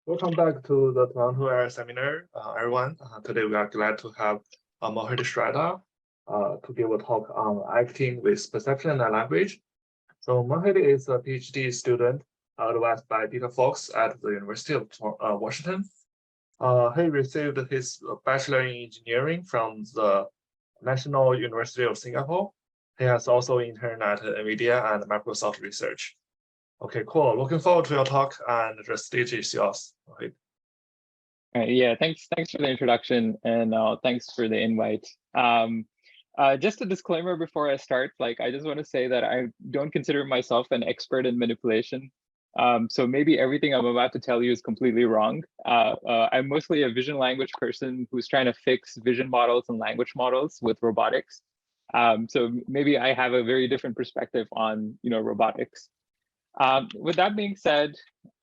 Welcome back to the Toronto Air Seminar, everyone. Today we are glad to have Mohit Shridhar to give a talk on acting with perception and language. So Mohit is a PhD student advised by Dieter Fox at the University of Washington. He received his bachelor in engineering from the National University of Singapore. He has also interned at NVIDIA and Microsoft Research. Okay, cool. Looking forward to your talk, and the stage is yours. Okay. Yeah, thanks for the introduction, and thanks for the invite. Just a disclaimer before I start, I just want to say that I don't consider myself an expert in manipulation. So maybe everything I'm about to tell you is completely wrong. I'm mostly a vision language person who's trying to fix vision models and language models with robotics. So maybe I have a very different perspective on robotics. With that being said,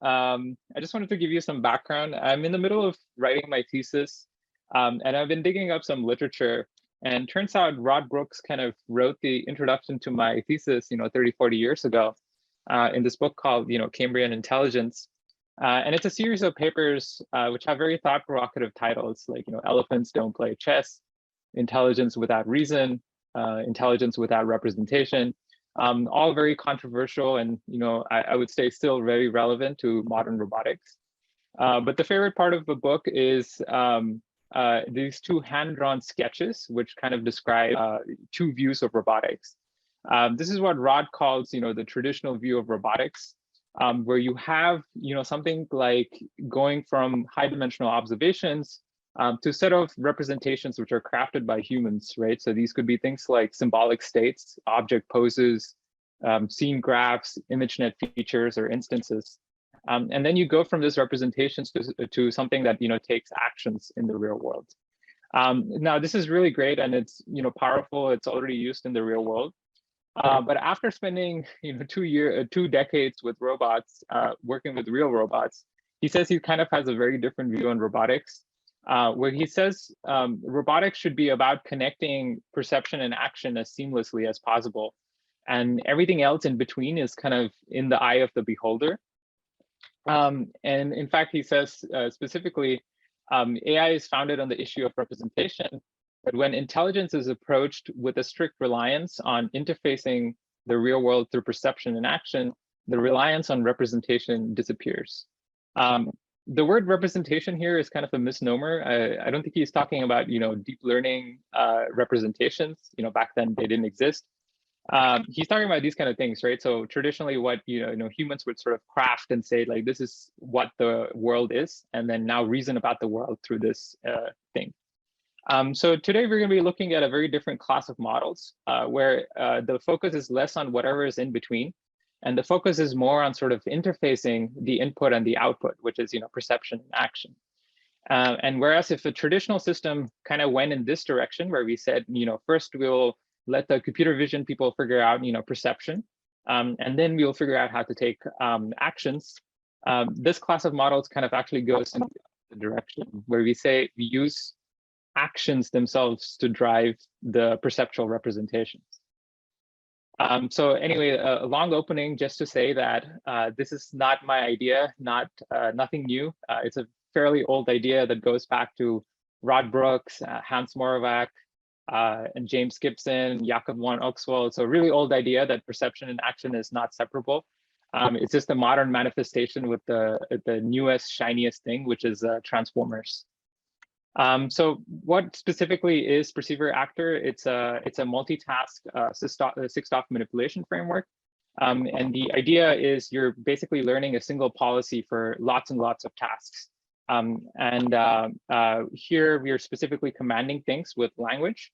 I just wanted to give you some background. I'm in the middle of writing my thesis, and I've been digging up some literature. And turns out Rod Brooks kind of wrote the introduction to my thesis, 30, 40 years ago, in this book called, Cambrian Intelligence. And it's a series of papers which have very thought-provocative titles, like, Elephants Don't Play Chess, Intelligence Without Reason, Intelligence Without Representation. All very controversial and, I would say still very relevant to modern robotics. But the favorite part of the book is these two hand-drawn sketches, which kind of describe two views of robotics. This is what Rod calls, the traditional view of robotics, where you have, something like going from high-dimensional observations to a set of representations which are crafted by humans, right? So these could be things like symbolic states, object poses, scene graphs, ImageNet features, or instances. And then you go from this representations to something that takes actions in the real world. Now, this is really great, and it's powerful. It's already used in the real world. But after spending 2 decades with robots, working with real robots, he says he kind of has a very different view on robotics, where he says robotics should be about connecting perception and action as seamlessly as possible. And everything else in between is kind of in the eye of the beholder. And in fact, he says specifically, AI is founded on the issue of representation. But when intelligence is approached with a strict reliance on interfacing the real world through perception and action, the reliance on representation disappears. The word representation here is kind of a misnomer. I don't think he's talking about deep learning representations. Back then they didn't exist. He's talking about these kind of things, right? So traditionally, what humans would sort of craft and say, like, this is what the world is, and then now reason about the world through this thing. So today we're going to be looking at a very different class of models, where the focus is less on whatever is in between, and the focus is more on sort of interfacing the input and the output, which is perception and action. And whereas if a traditional system kind of went in this direction, where we said, first we'll let the computer vision people figure out perception, and then we'll figure out how to take actions. This class of models kind of actually goes in the direction where we say we use actions themselves to drive the perceptual representations. So anyway, a long opening just to say that this is not my idea, nothing new. It's a fairly old idea that goes back to Rod Brooks, Hans Moravec, and James Gibson, Jakob von Oxwald. So a really old idea that perception and action is not separable. It's just a modern manifestation with the newest, shiniest thing, which is transformers. So what specifically is Perceiver Actor? It's a multitask 6-stop manipulation framework. And the idea is you're basically learning a single policy for lots and lots of tasks. Here we are specifically commanding things with language.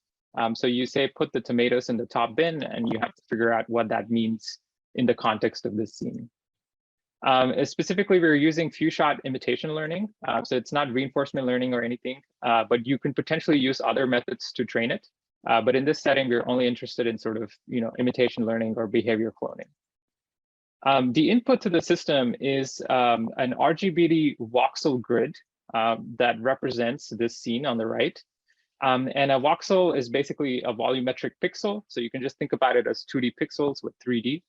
So you say, put the tomatoes in the top bin, and you have to figure out what that means in the context of this scene. Specifically, we're using few-shot imitation learning. So it's not reinforcement learning or anything, but you can potentially use other methods to train it. But in this setting, we're only interested in sort of imitation learning or behavior cloning. The input to the system is an RGB-D voxel grid that represents this scene on the right. And a voxel is basically a volumetric pixel. So you can just think about it as 2D pixels with 3D.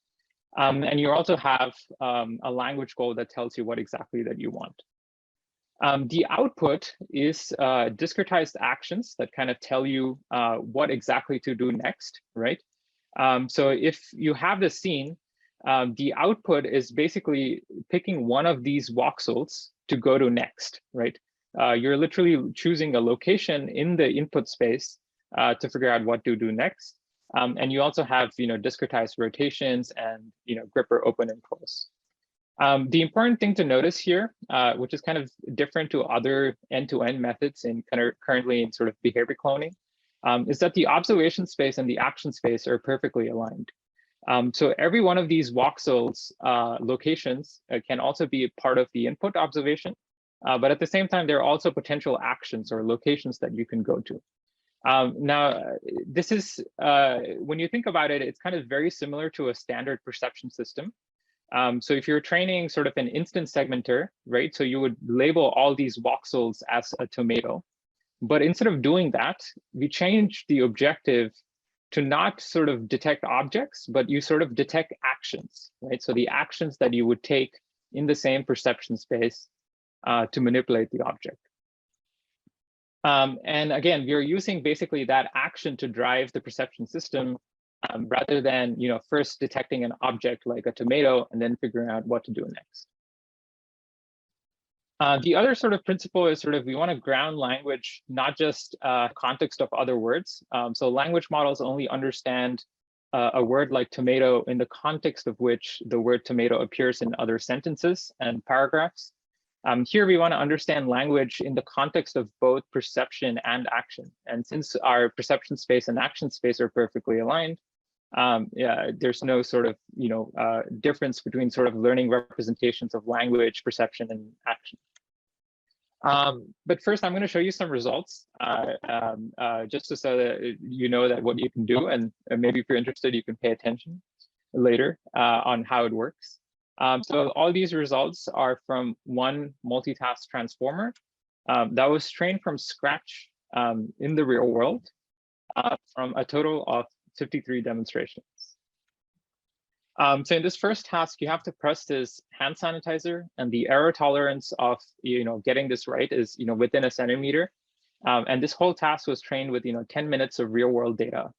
And you also have a language code that tells you what exactly that you want. The output is discretized actions that kind of tell you what exactly to do next, right? So if you have the scene, the output is basically picking one of these voxels to go to next, right? You're literally choosing a location in the input space to figure out what to do next. And you also have, discretized rotations and, gripper open and close. The important thing to notice here, which is kind of different to other end-to-end methods in currently in sort of behavior cloning, is that the observation space and the action space are perfectly aligned. So every one of these voxels locations can also be a part of the input observation, but at the same time, there are also potential actions or locations that you can go to. Now, this is, when you think about it, it's kind of very similar to a standard perception system. So if you're training sort of an instance segmenter, right? So you would label all these voxels as a tomato. But instead of doing that, we changed the objective to not sort of detect objects, but you sort of detect actions, right? So the actions that you would take in the same perception space to manipulate the object. And again, we're using basically that action to drive the perception system rather than first detecting an object like a tomato and then figuring out what to do next. The other sort of principle is we want to ground language, not just context of other words. So language models only understand a word like tomato in the context of which the word tomato appears in other sentences and paragraphs. Here we want to understand language in the context of both perception and action. And since our perception space and action space are perfectly aligned, there's no sort of difference between sort of learning representations of language, perception, and action. But first, I'm going to show you some results, just so that you know that what you can do, and maybe if you're interested, you can pay attention later on how it works. So all these results are from one multitask transformer that was trained from scratch in the real world from a total of 53 demonstrations. So in this first task, you have to press this hand sanitizer, and the error tolerance of getting this right is within a centimeter. And this whole task was trained with 10 minutes of real world data.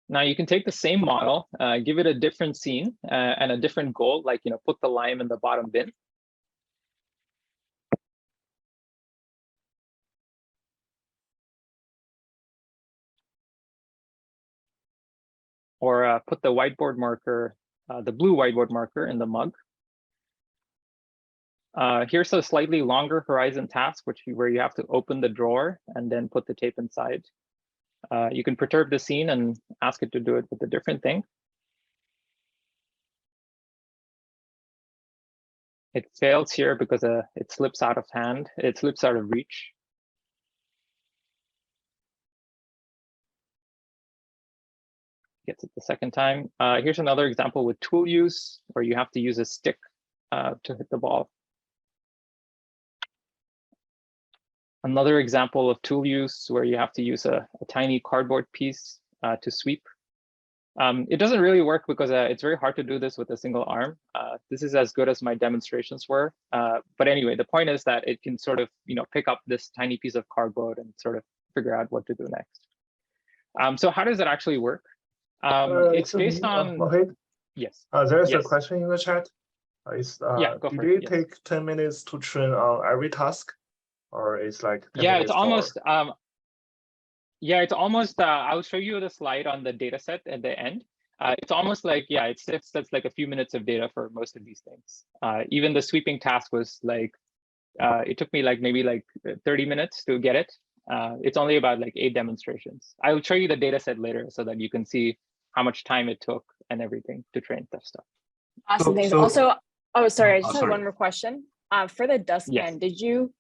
Now you can take the same model, give it a different scene and a different goal, like put the lime in the bottom bin. Or put the whiteboard marker, the blue whiteboard marker in the mug. Here's a slightly longer horizon task, where you have to open the drawer and then put the tape inside. You can perturb the scene and ask it to do it with a different thing. It fails here because it slips out of hand. It slips out of reach. Gets it the second time. Here's another example with tool use, where you have to use a stick to hit the ball. Another example of tool use where you have to use a tiny cardboard piece to sweep. It doesn't really work because it's very hard to do this with a single arm. This is as good as my demonstrations were. But anyway, the point is that it can sort of pick up this tiny piece of cardboard and sort of figure out what to do next. So how does it actually work? It's based on Mohit? Yes. There's a question in the chat. Did it take 10 minutes to train on every task, or it's like 10 minutes? It's almost. It's almost. I'll show you the slide on the data set at the end. It's almost like that's like a few minutes of data for most of these things. Even the sweeping task was like it took me maybe 30 minutes to get it. It's only about 8 demonstrations. I will show you the data set later so that you can see how much time it took and everything to train that stuff. Awesome, thanks. Also, oh, sorry, I just had one more question. For the dustpan, did you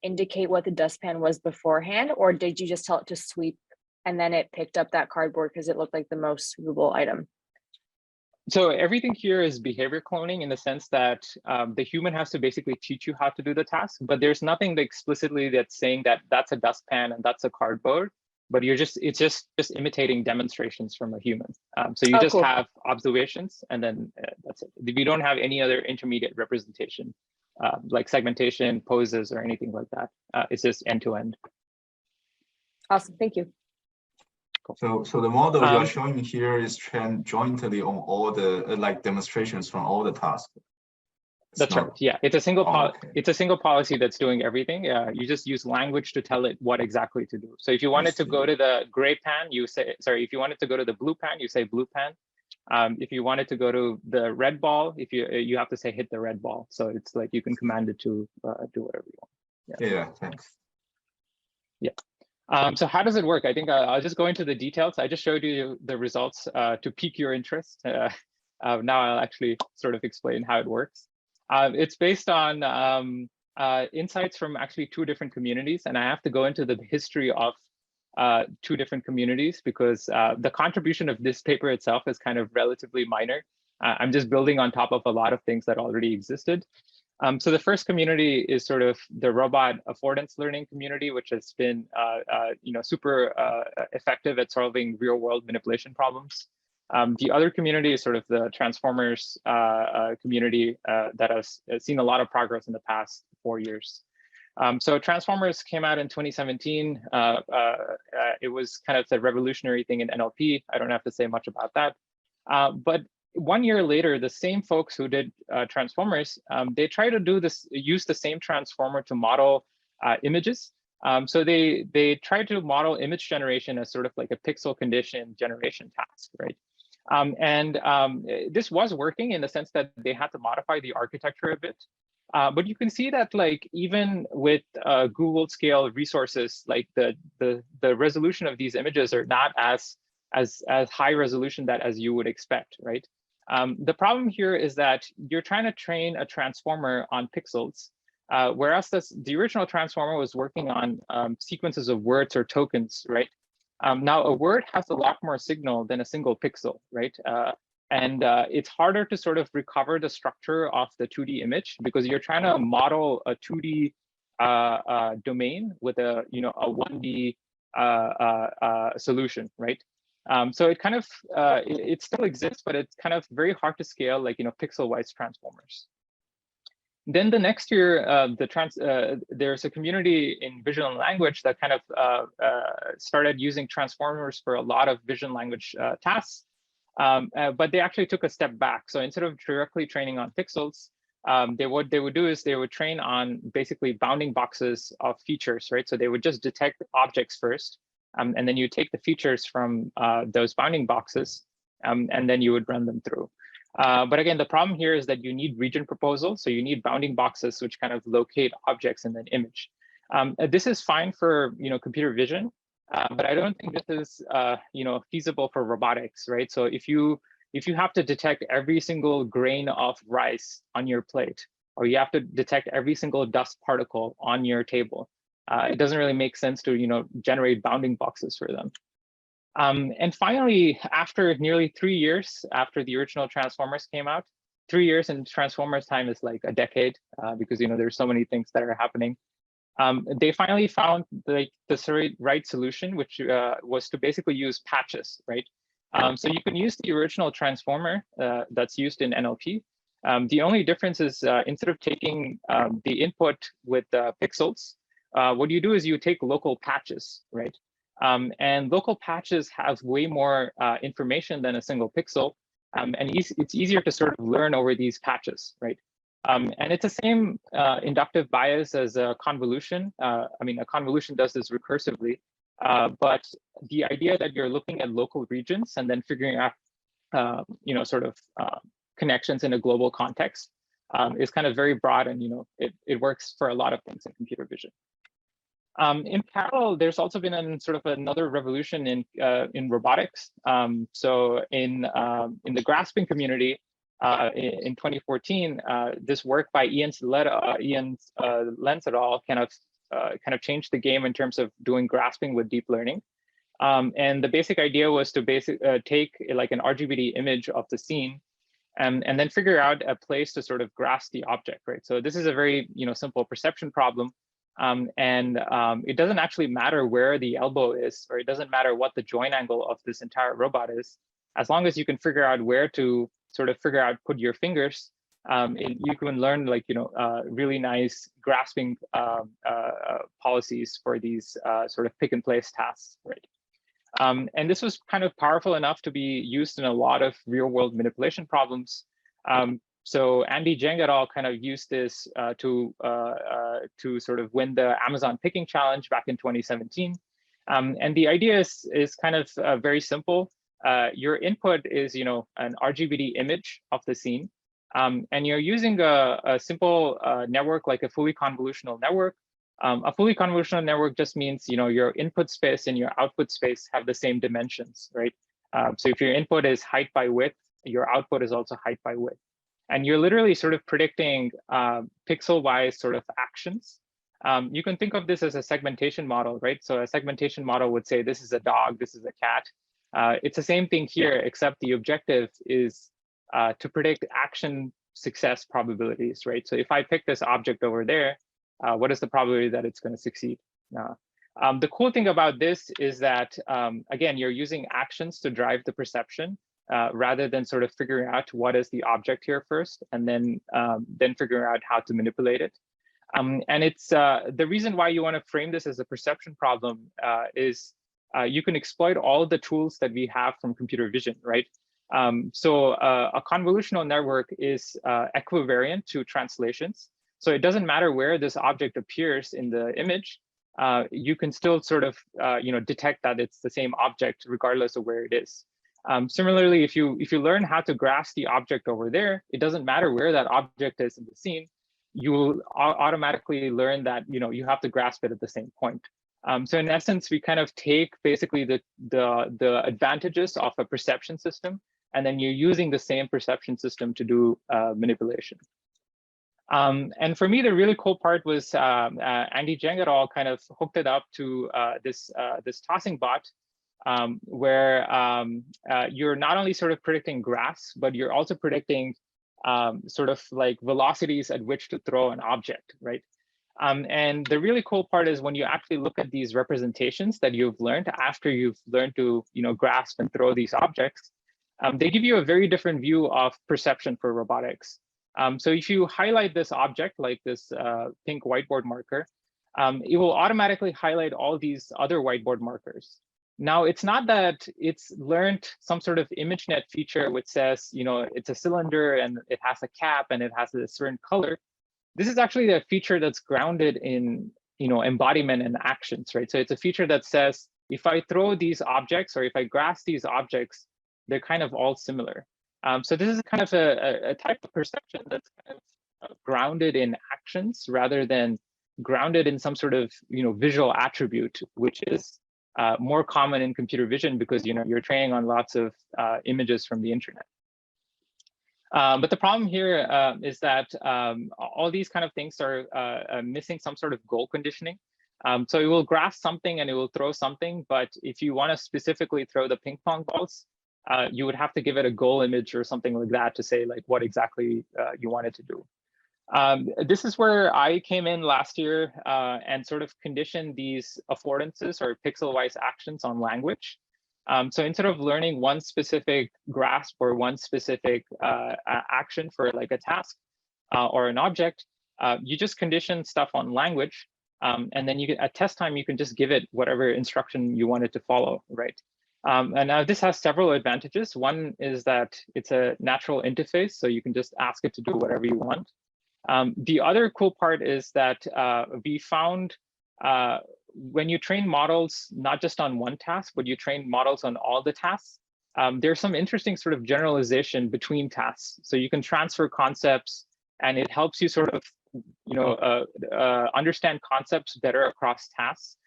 indicate what the dustpan was beforehand, or did you just tell it to sweep and then it picked up that cardboard because it looked like the most sweepable item? So everything here is behavior cloning in the sense that the human has to basically teach you how to do the task, but there's nothing explicitly that's saying that that's a dustpan and that's a cardboard, but it's just imitating demonstrations from a human. So you just cool. have observations and then that's it. We don't have any other intermediate representation like segmentation, poses, or anything like that. It's just end-to-end. Awesome, thank you. Cool. So the model you are showing here is trained jointly on all the like demonstrations from all the tasks. That's right. Yeah, it's a single it's a single policy that's doing everything. You just use language to tell it what exactly to do. So if you wanted to go to the gray pan, you say, sorry, if you wanted to go to the blue pan, you say blue pan. If you wanted to go to the red ball, if you have to say hit the red ball. So it's like you can command it to do whatever you want. Yeah, thanks. Yeah. So how does it work? I think I'll just go into the details. I just showed you the results to pique your interest. Now I'll actually sort of explain how it works. It's based on insights from actually 2 different communities, and I have to go into the history of 2 different communities because the contribution of this paper itself is kind of relatively minor. I'm just building on top of a lot of things that already existed. So the first community is sort of the robot affordance learning community, which has been super effective at solving real-world manipulation problems. The other community is sort of the transformers community that has seen a lot of progress in the past 4 years. So transformers came out in 2017. It was kind of the revolutionary thing in NLP. I don't have to say much about that. But 1 year later, the same folks who did transformers, they try to do this, use the same transformer to model images. So they try to model image generation as sort of like a pixel condition generation task, right? This was working in the sense that they had to modify the architecture a bit. But you can see that like even with Google scale resources, like the resolution of these images are not as high resolution that as you would expect, right? The problem here is that you're trying to train a transformer on pixels, whereas the original transformer was working on sequences of words or tokens, right? Now a word has a lot more signal than a single pixel, right? It's harder to sort of recover the structure of the 2D image because you're trying to model a 2D domain with a 1D solution, right? So it kind of it still exists, but it's kind of very hard to scale, like pixel-wise transformers. Then the next year, there's a community in vision and language that kind of started using transformers for a lot of vision language tasks, but they actually took a step back. So instead of directly training on pixels, what they would do is they would train on basically bounding boxes of features, right? So they would just detect objects first, and then you take the features from those bounding boxes, and then you would run them through. But again, the problem here is that you need region proposal. So you need bounding boxes which kind of locate objects in an image. This is fine for computer vision, but I don't think this is feasible for robotics, right? So if you have to detect every single grain of rice on your plate, or you have to detect every single dust particle on your table, it doesn't really make sense to generate bounding boxes for them. And finally, after nearly 3 years after the original Transformers came out, 3 years in Transformers time is like a decade because there's so many things that are happening. They finally found the right solution, which was to basically use patches, right? So you can use the original transformer that's used in NLP. The only difference is instead of taking the input with pixels, what you do is you take local patches, right? And local patches have way more information than a single pixel, and it's easier to sort of learn over these patches, right? And it's the same inductive bias as a convolution. I mean, a convolution does this recursively, but the idea that you're looking at local regions and then figuring out, connections in a global context is kind of very broad, and it works for a lot of things in computer vision. In parallel, there's also been another revolution in robotics. So in the grasping community in 2014, this work by Ian Lenz et al. kind of changed the game in terms of doing grasping with deep learning. And the basic idea was to take like an RGB-D image of the scene and then figure out a place to sort of grasp the object, right? So this is a very simple perception problem. It doesn't actually matter where the elbow is, or it doesn't matter what the joint angle of this entire robot is, as long as you can figure out where to sort of put your fingers. You can learn really nice grasping policies for these sort of pick and place tasks, right? And this was kind of powerful enough to be used in a lot of real world manipulation problems. So Andy Zheng et al. Kind of used this to sort of win the Amazon picking challenge back in 2017. And the idea is kind of very simple. Your input is an RGB-D image of the scene. And you're using a simple network like a fully convolutional network. A fully convolutional network just means your input space and your output space have the same dimensions, right? So if your input is height by width, your output is also height by width. And you're literally sort of predicting pixel-wise sort of actions. You can think of this as a segmentation model, right? So a segmentation model would say, this is a dog, this is a cat. It's the same thing here, except the objective is to predict action success probabilities, right? So if I pick this object over there, what is the probability that it's going to succeed? The cool thing about this is that, again, you're using actions to drive the perception rather than sort of figuring out what is the object here first, and then figuring out how to manipulate it. And it's the reason why you want to frame this as a perception problem is you can exploit all the tools that we have from computer vision, right? So a convolutional network is equivariant to translations. So it doesn't matter where this object appears in the image. You can still sort of detect that it's the same object regardless of where it is. Similarly, if you learn how to grasp the object over there, it doesn't matter where that object is in the scene. You will automatically learn that you have to grasp it at the same point. So in essence, we kind of take basically the advantages of a perception system, and then you're using the same perception system to do manipulation. And for me, the really cool part was Andy Zheng et al. Kind of hooked it up to this tossing bot, where you're not only sort of predicting grass, but you're also predicting sort of like velocities at which to throw an object, right? And the really cool part is when you actually look at these representations that you've learned after you've learned to grasp and throw these objects, they give you a very different view of perception for robotics. So if you highlight this object like this pink whiteboard marker, it will automatically highlight all these other whiteboard markers. Now, it's not that it's learned some sort of ImageNet feature which says, it's a cylinder and it has a cap and it has a certain color. This is actually a feature that's grounded in embodiment and actions, right? So it's a feature that says, if I throw these objects or if I grasp these objects, they're kind of all similar. So this is kind of a type of perception that's kind of grounded in actions rather than grounded in some sort of visual attribute, which is more common in computer vision because you're training on lots of images from the internet. But the problem here is that all these kind of things are missing some sort of goal conditioning. So it will grasp something and it will throw something, but if you want to specifically throw the ping pong balls, you would have to give it a goal image or something like that to say like what exactly you wanted to do. This is where I came in last year and sort of conditioned these affordances or pixel-wise actions on language. So instead of learning one specific grasp or one specific action for like a task or an object, you just condition stuff on language. And then at test time, you can just give it whatever instruction you want it to follow, right? And now this has several advantages. One is that it's a natural interface, so you can just ask it to do whatever you want. The other cool part is that we found when you train models, not just on one task, but you train models on all the tasks, there's some interesting sort of generalization between tasks. So you can transfer concepts and it helps you sort of understand concepts better across tasks.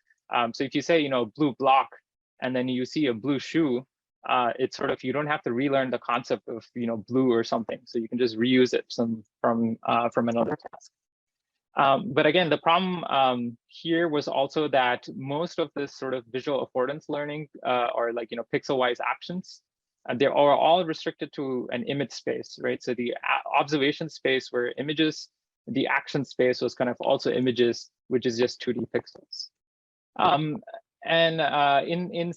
So if you say, blue block, and then you see a blue shoe, it's sort of, you don't have to relearn the concept of, blue or something. So you can just reuse it from another task. But again, the problem here was also that most of this sort of visual affordance learning or like, pixel-wise actions and they are all restricted to an image space, right? So the observation space were images, the action space was kind of also images, which is just 2D pixels. In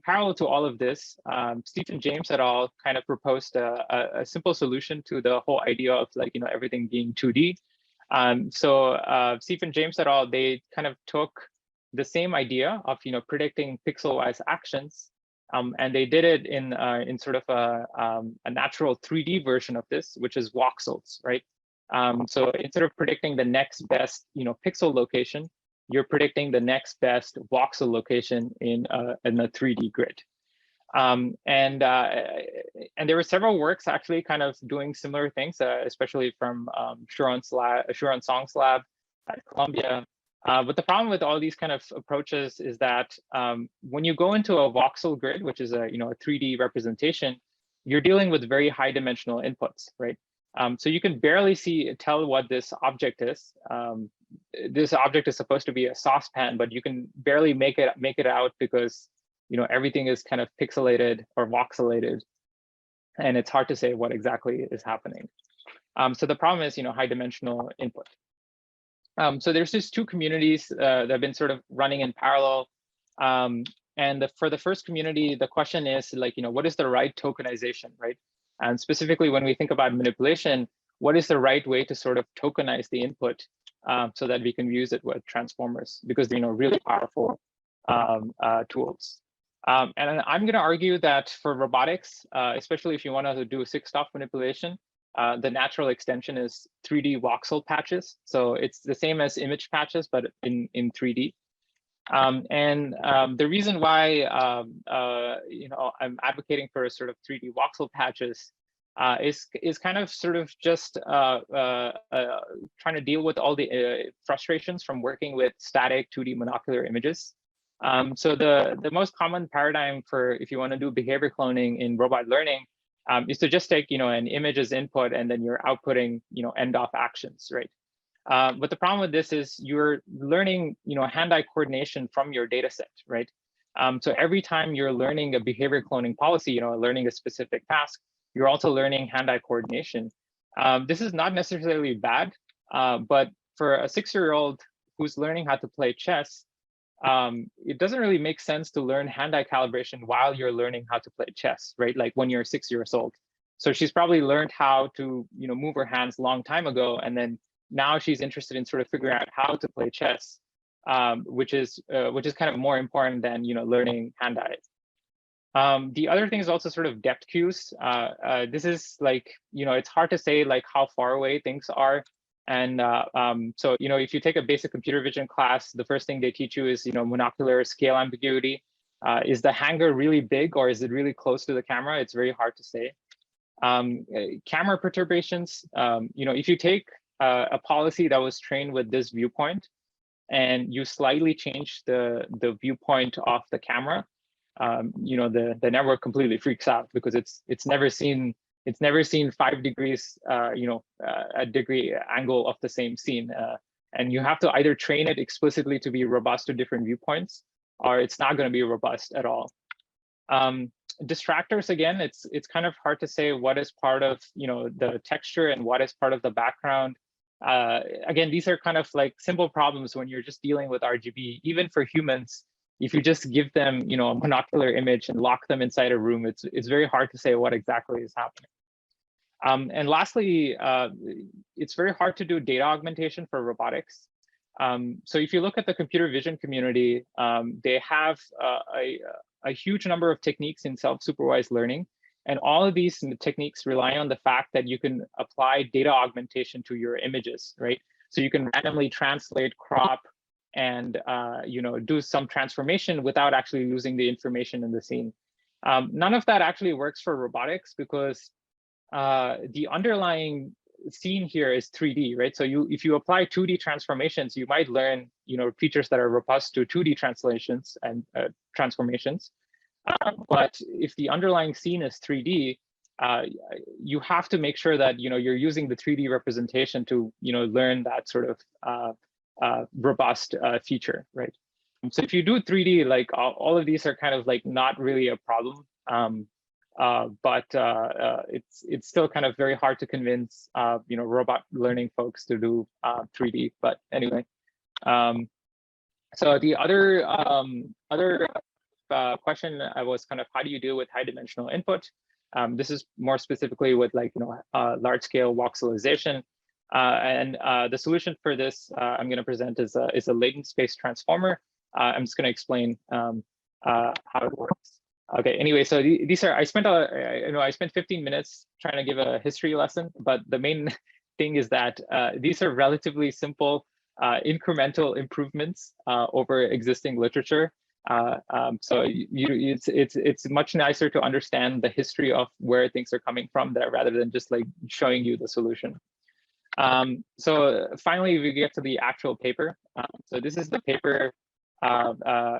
parallel to all of this, Stephen James et al. Kind of proposed a simple solution to the whole idea of everything being 2D. Stephen James et al. They kind of took the same idea of predicting pixel-wise actions, and they did it in sort of a natural 3D version of this, which is voxels, right? So instead of predicting the next best pixel location, you're predicting the next best voxel location in a 3D grid. And there were several works actually kind of doing similar things, especially from Shuron Song's lab at Columbia. But the problem with all these kind of approaches is that when you go into a voxel grid, which is a 3D representation, you're dealing with very high dimensional inputs, right? So you can barely tell what this object is. This object is supposed to be a saucepan, but you can barely make it out because everything is kind of pixelated or voxelated, and it's hard to say what exactly is happening. So the problem is high dimensional input. So there's just two communities that have been sort of running in parallel. And for the first community, the question is what is the right tokenization, right? And specifically when we think about manipulation, what is the right way to sort of tokenize the input so that we can use it with transformers, because they're really powerful tools. And I'm going to argue that for robotics, especially if you want to do 6-stop manipulation, the natural extension is 3D voxel patches. So it's the same as image patches, but in 3D. The reason why I'm advocating for a sort of 3D voxel patches is kind of sort of just trying to deal with all the frustrations from working with static 2D monocular images. So the most common paradigm for if you want to do behavior cloning in robot learning is to just take an image as input and then you're outputting end-off actions, right? But the problem with this is you're learning hand-eye coordination from your data set, right? So every time you're learning a behavior cloning policy, learning a specific task, you're also learning hand-eye coordination. This is not necessarily bad, but for a 6-year-old who's learning how to play chess, it doesn't really make sense to learn hand-eye calibration while you're learning how to play chess, right? Like when you're 6 years old. So she's probably learned how to move her hands a long time ago, and then now she's interested in sort of figuring out how to play chess, which is kind of more important than learning hand-eye. The other thing is also sort of depth cues. This is it's hard to say how far away things are. And so if you take a basic computer vision class, the first thing they teach you is monocular scale ambiguity. Is the hanger really big or is it really close to the camera? It's very hard to say. Camera perturbations. If you take a policy that was trained with this viewpoint and you slightly change the viewpoint of the camera, the network completely freaks out because it's never seen 5 degrees a degree angle of the same scene, and you have to either train it explicitly to be robust to different viewpoints, or it's not going to be robust at all. Distractors, again, it's kind of hard to say what is part of the texture and what is part of the background. Again, these are kind of simple problems when you're just dealing with RGB. Even for humans, if you just give them a monocular image and lock them inside a room, it's very hard to say what exactly is happening. And lastly, it's very hard to do data augmentation for robotics. So if you look at the computer vision community, they have a huge number of techniques in self-supervised learning. And all of these techniques rely on the fact that you can apply data augmentation to your images, right? So you can randomly translate, crop, and do some transformation without actually losing the information in the scene. None of that actually works for robotics because the underlying scene here is 3D, right? So if you apply 2D transformations, you might learn features that are robust to 2D translations and transformations. But if the underlying scene is 3D, you have to make sure that you're using the 3D representation to learn that sort of robust feature, right? So if you do 3D, all of these are kind of not really a problem. but it's still kind of very hard to convince robot learning folks to do 3D. But anyway, so the other question was kind of how do you deal with high dimensional input? This is more specifically with large scale voxelization. And the solution for this I'm going to present is a latent space transformer. I'm just going to explain how it works. Okay. Anyway, so these are I spent 15 minutes trying to give a history lesson, but the main thing is that these are relatively simple incremental improvements over existing literature. So it's much nicer to understand the history of where things are coming from rather than just like showing you the solution. So finally, we get to the actual paper. So this is the paper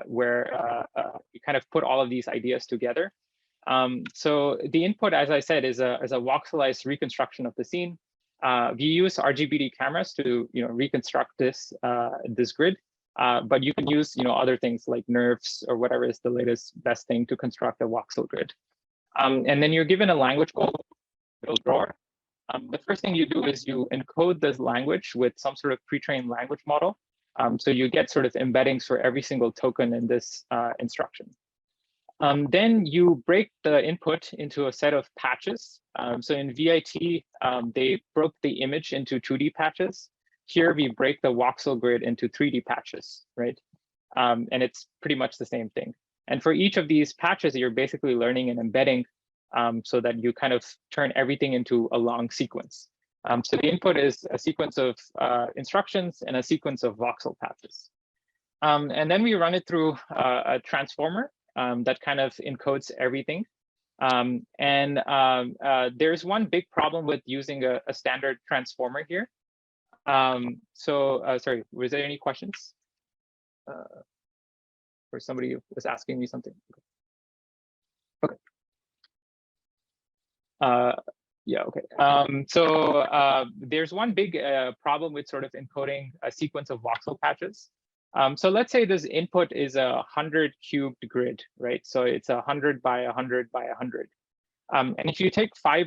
where we kind of put all of these ideas together. So the input, as I said, is a voxelized reconstruction of the scene. We use RGB-D cameras to reconstruct this grid, but you can use other things like nerves or whatever is the latest best thing to construct a voxel grid. And then you're given a language called drawer. The first thing you do is you encode this language with some sort of pre-trained language model. So you get sort of embeddings for every single token in this instruction. Then you break the input into a set of patches. So in VIT, they broke the image into 2D patches. Here we break the voxel grid into 3D patches, right? And it's pretty much the same thing. And for each of these patches, you're basically learning an embedding so that you kind of turn everything into a long sequence. So the input is a sequence of instructions and a sequence of voxel patches. And then we run it through a transformer that kind of encodes everything. There's one big problem with using a standard transformer here. Sorry, was there any questions? Or somebody was asking me something. Okay. Yeah, okay. There's one big problem with sort of encoding a sequence of voxel patches. So let's say this input is a 100 cubed grid, right? So it's 100 by 100 by 100. And if you take 5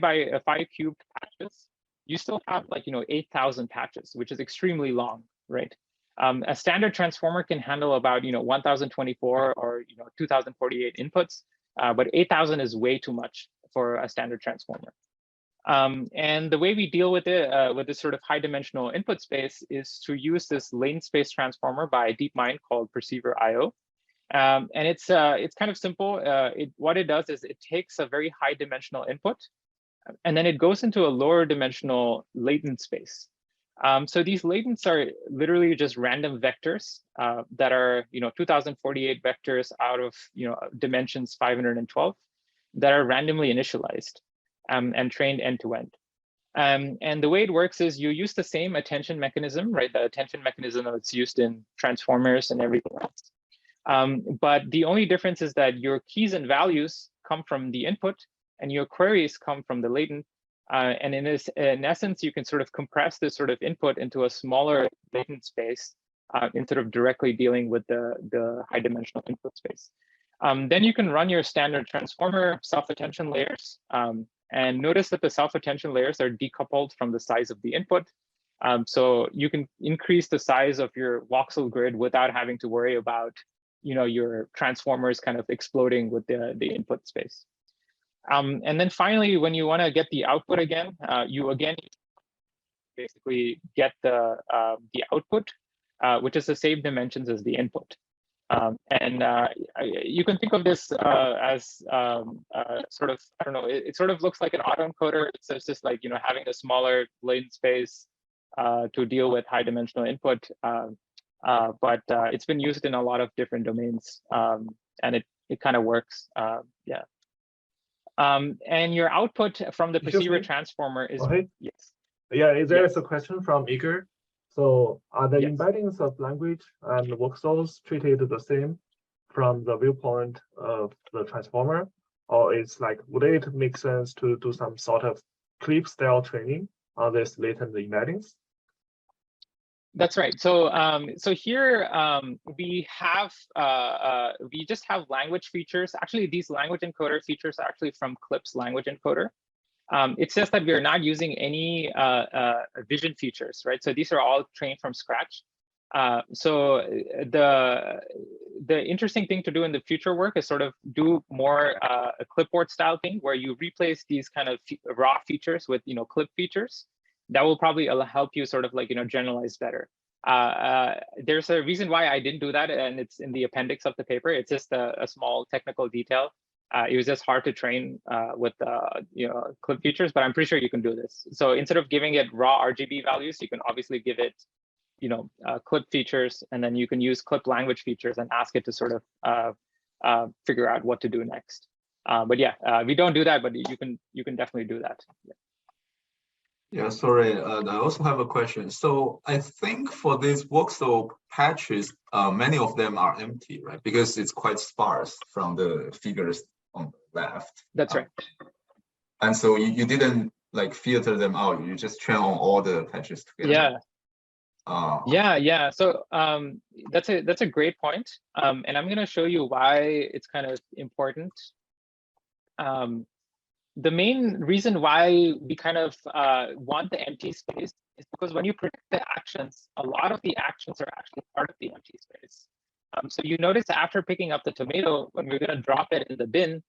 cubed patches, you still have 8,000 patches, which is extremely long, right? A standard transformer can handle about 1,024 or 2,048 inputs, but 8,000 is way too much for a standard transformer. And the way we deal with it, with this sort of high dimensional input space, is to use this latent space transformer by DeepMind called Perceiver.io. And it's kind of simple. What it does is it takes a very high dimensional input, and then it goes into a lower dimensional latent space. So these latents are literally just random vectors that are 2,048 vectors out of dimensions 512 that are randomly initialized and trained end to end. And the way it works is you use the same attention mechanism, right? The attention mechanism that's used in transformers and everything else. But the only difference is that your keys and values come from the input and your queries come from the latent. And in essence, you can sort of compress this sort of input into a smaller latent space instead of directly dealing with the high dimensional input space. Then you can run your standard transformer self-attention layers. And notice that the self-attention layers are decoupled from the size of the input. So you can increase the size of your voxel grid without having to worry about your transformers kind of exploding with the input space. And then finally, when you want to get the output again, you again basically get the output, which is the same dimensions as the input. You can think of this as sort of, I don't know, it sort of looks like an autoencoder. So it's just like having a smaller latent space to deal with high dimensional input. But it's been used in a lot of different domains, and it kind of works. Yeah. And your output from the perceiver transformer is yes. Yeah, there is a question from Igor. So are the embeddings of language and voxels treated the same from the viewpoint of the transformer? Or it's like, would it make sense to do some sort of clip style training on this latent embeddings? That's right. So so here we have we just have language features. Actually, these language encoder features are actually from Clip's language encoder. It's just that we're not using any vision features, right? So these are all trained from scratch. So the interesting thing to do in the future work is sort of do more a clipboard style thing where you replace these kind of raw features with clip features. That will probably help you sort of like generalize better. There's a reason why I didn't do that, and it's in the appendix of the paper. It's just a small technical detail. It was just hard to train with clip features, but I'm pretty sure you can do this. So instead of giving it raw RGB values, you can obviously give it clip features, and then you can use clip language features and ask it to sort of figure out what to do next. But yeah, we don't do that, but you can definitely do that. Yeah. Yeah, sorry. I also have a question. So I think for these voxel patches, many of them are empty, right? Because it's quite sparse from the figures on the left. That's right. And so you didn't like filter them out. You just train on all the patches together. Yeah. Yeah. So that's a great point. And I'm going to show you why it's kind of important. The main reason why we kind of want the empty space is because when you predict the actions, a lot of the actions are actually part of the empty space. So you notice after picking up the tomato, when we're going to drop it in the bin,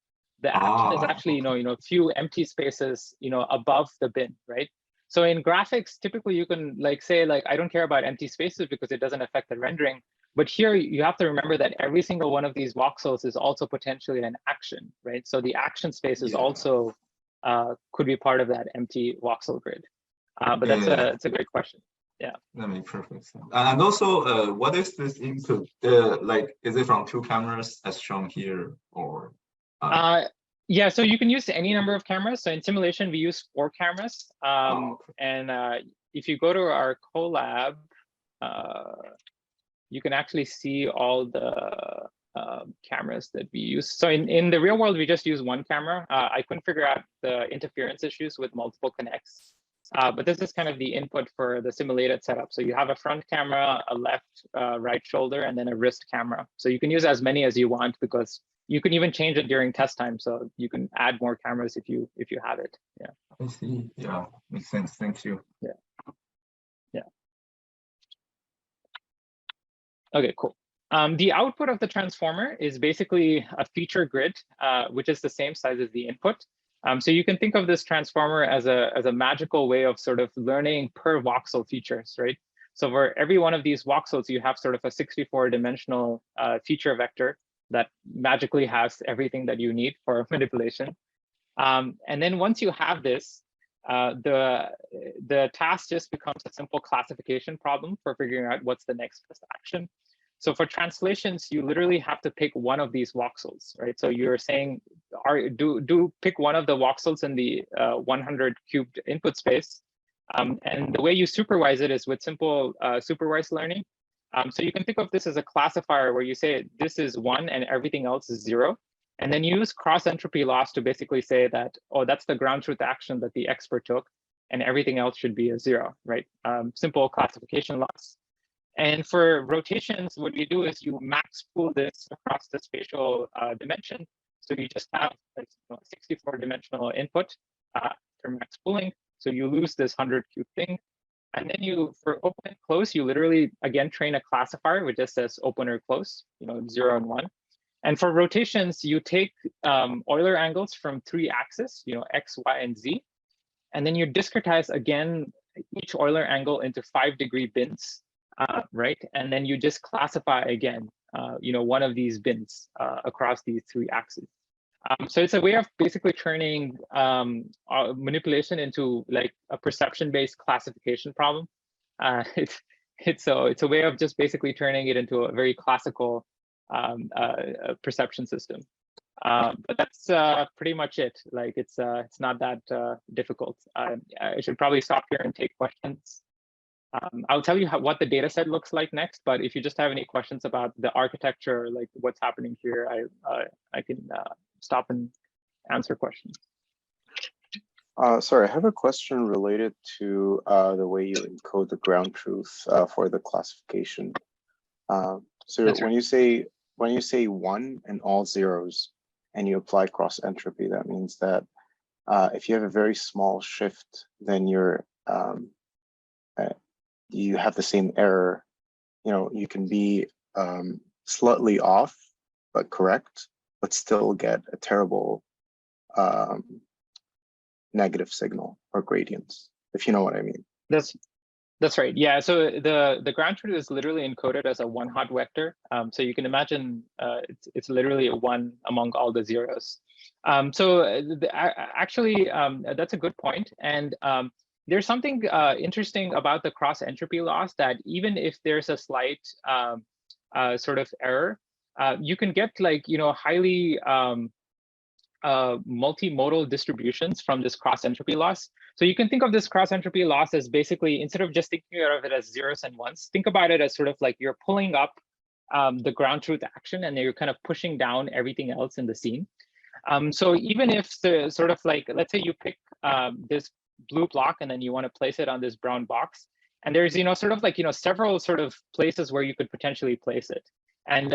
the action is actually a few empty spaces above the bin, right? So in graphics, typically you can say I don't care about empty spaces because it doesn't affect the rendering. But here you have to remember that every single one of these voxels is also potentially an action, right? So the action space is also could be part of that empty voxel grid. But that's a great question. Yeah. That makes perfect sense. And also, what is this input? Is it from 2 cameras as shown here, or? Yeah, so you can use any number of cameras. So in simulation, we use 4 cameras. And if you go to our collab, you can actually see all the cameras that we use. So in the real world, we just use 1 camera. I couldn't figure out the interference issues with multiple connects. But this is kind of the input for the simulated setup. So you have a front camera, a left, right shoulder, and then a wrist camera. So you can use as many as you want because you can even change it during test time. So you can add more cameras if you have it. Yeah. I see. Yeah, makes sense. Thank you. Yeah. Yeah. Okay, cool. The output of the transformer is basically a feature grid, which is the same size as the input. So you can think of this transformer as a magical way of sort of learning per voxel features, right? So for every one of these voxels, you have sort of a 64-dimensional feature vector that magically has everything that you need for manipulation. And then once you have this, the task just becomes a simple classification problem for figuring out what's the next best action. So for translations, you literally have to pick one of these voxels, right? So you're saying, do pick one of the voxels in the 100 cubed input space. And the way you supervise it is with simple supervised learning. So you can think of this as a classifier where you say this is 1 and everything else is 0. And then you use cross entropy loss to basically say that, oh, that's the ground truth action that the expert took, and everything else should be a 0, right? Simple classification loss. And for rotations, what you do is you max pool this across the spatial dimension. So you just have a 64-dimensional input for max pooling. So you lose this 100 cube thing. And then you, for open and close, you literally, again, train a classifier which just says open or close, 0 and 1. And for rotations, you take Euler angles from 3 axes, X, Y, and Z. And then you discretize, again, each Euler angle into 5-degree bins. Right, and then you just classify again, one of these bins across these 3 axes. So it's a way of basically turning manipulation into like a perception-based classification problem. It's a way of just basically turning it into a very classical perception system. But that's pretty much it. Like it's not that difficult. I should probably stop here and take questions. I'll tell you what the data set looks like next, but if you just have any questions about the architecture, like what's happening here, I can stop and answer questions. Sorry, I have a question related to the way you encode the ground truth for the classification. So That's when you say 1 and all zeros, and you apply cross entropy, that means that if you have a very small shift, then you have the same error. You know, you can be slightly off, but correct, but still get a terrible negative signal or gradients, if you know what I mean. That's right. Yeah. So the ground truth is literally encoded as a one-hot vector. So you can imagine it's literally a 1 among all the zeros. Actually, that's a good point. And there's something interesting about the cross entropy loss, that even if there's a slight sort of error, you can get, like, highly multimodal distributions from this cross entropy loss. So you can think of this cross entropy loss as basically, instead of just thinking of it as zeros and ones, think about it as sort of like you're pulling up the ground truth action, and you're kind of pushing down everything else in the scene. So even if the sort of like, let's say you pick this blue block and then you want to place it on this brown box, and there's sort of like several sort of places where you could potentially place it. And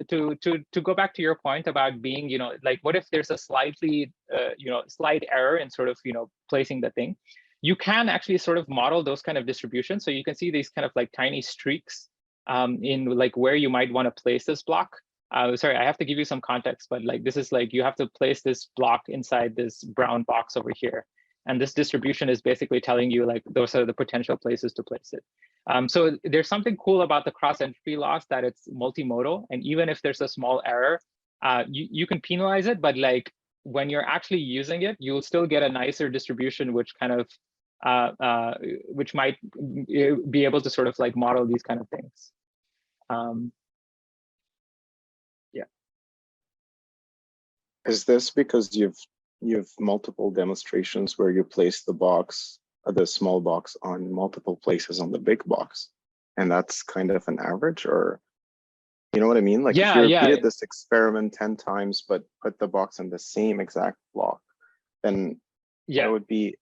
to go back to your point about being, like, what if there's a slightly, slight error in sort of, placing the thing? You can actually sort of model those kind of distributions. So you can see these kind of like tiny streaks in like where you might want to place this block. Sorry, I have to give you some context, but like this is like you have to place this block inside this brown box over here. And this distribution is basically telling you like those are the potential places to place it. So there's something cool about the cross entropy loss, that it's multimodal. And even if there's a small error, you can penalize it. But like when you're actually using it, you'll still get a nicer distribution, which kind of which might be able to sort of like model these kind of things. Yeah. Is this because you've multiple demonstrations where you place the small box on multiple places on the big box, and that's kind of an average, or you know what I mean? Like if you repeated this experiment 10 times, but put the box in the same exact block, then that would be,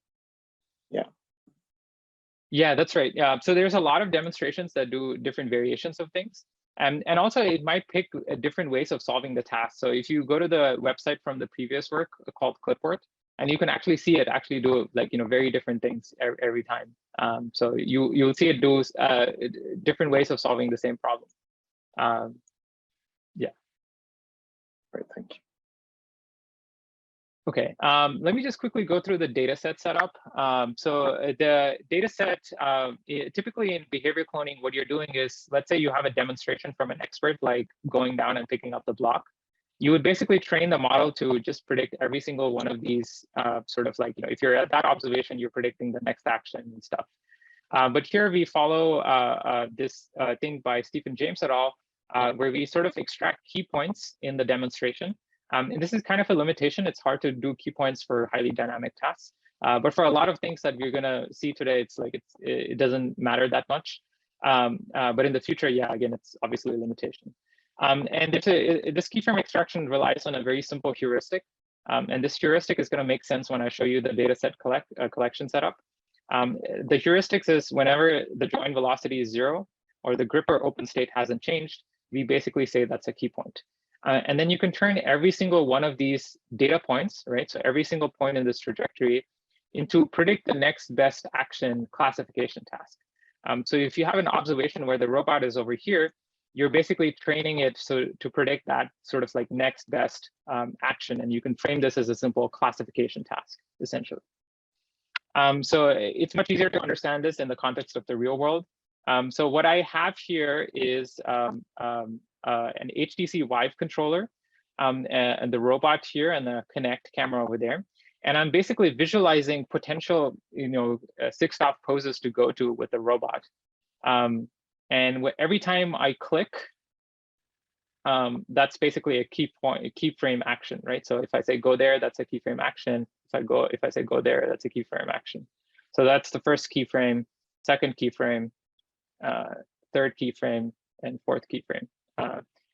Yeah, that's right. Yeah, so there's a lot of demonstrations that do different variations of things. And also it might pick different ways of solving the task. So if you go to the website from the previous work called Clipboard, and you can actually see it actually do like, very different things every time. So you'll see it do different ways of solving the same problem. Yeah. Great, thank you. Okay, let me just quickly go through the data set setup. So the data set, typically in behavior cloning, what you're doing is, let's say you have a demonstration from an expert, like going down and picking up the block. You would basically train the model to just predict every single one of these sort of like, if you're at that observation, you're predicting the next action and stuff. But here we follow this thing by Stephen James et al., where we sort of extract key points in the demonstration. And this is kind of a limitation. It's hard to do key points for highly dynamic tasks. But for a lot of things that we're going to see today, it's like it doesn't matter that much. But in the future, yeah, again, it's obviously a limitation. And this keyframe extraction relies on a very simple heuristic. And this heuristic is going to make sense when I show you the dataset collection setup. The heuristics is whenever the join velocity is 0 or the gripper open state hasn't changed, we basically say that's a key point. And then you can turn every single one of these data points, right? So every single point in this trajectory into predict the next best action classification task. So if you have an observation where the robot is over here, you're basically training it to predict that sort of like next best action. And you can frame this as a simple classification task, essentially. So it's much easier to understand this in the context of the real world. So what I have here is an HTC Vive controller, and the robot here, and the Connect camera over there. And I'm basically visualizing potential, 6-stop poses to go to with the robot. And every time I click, that's basically a keyframe action, right? So if I say go there, that's a keyframe action. If I say go there, that's a keyframe action. So that's the first keyframe, second keyframe, third keyframe, and fourth keyframe.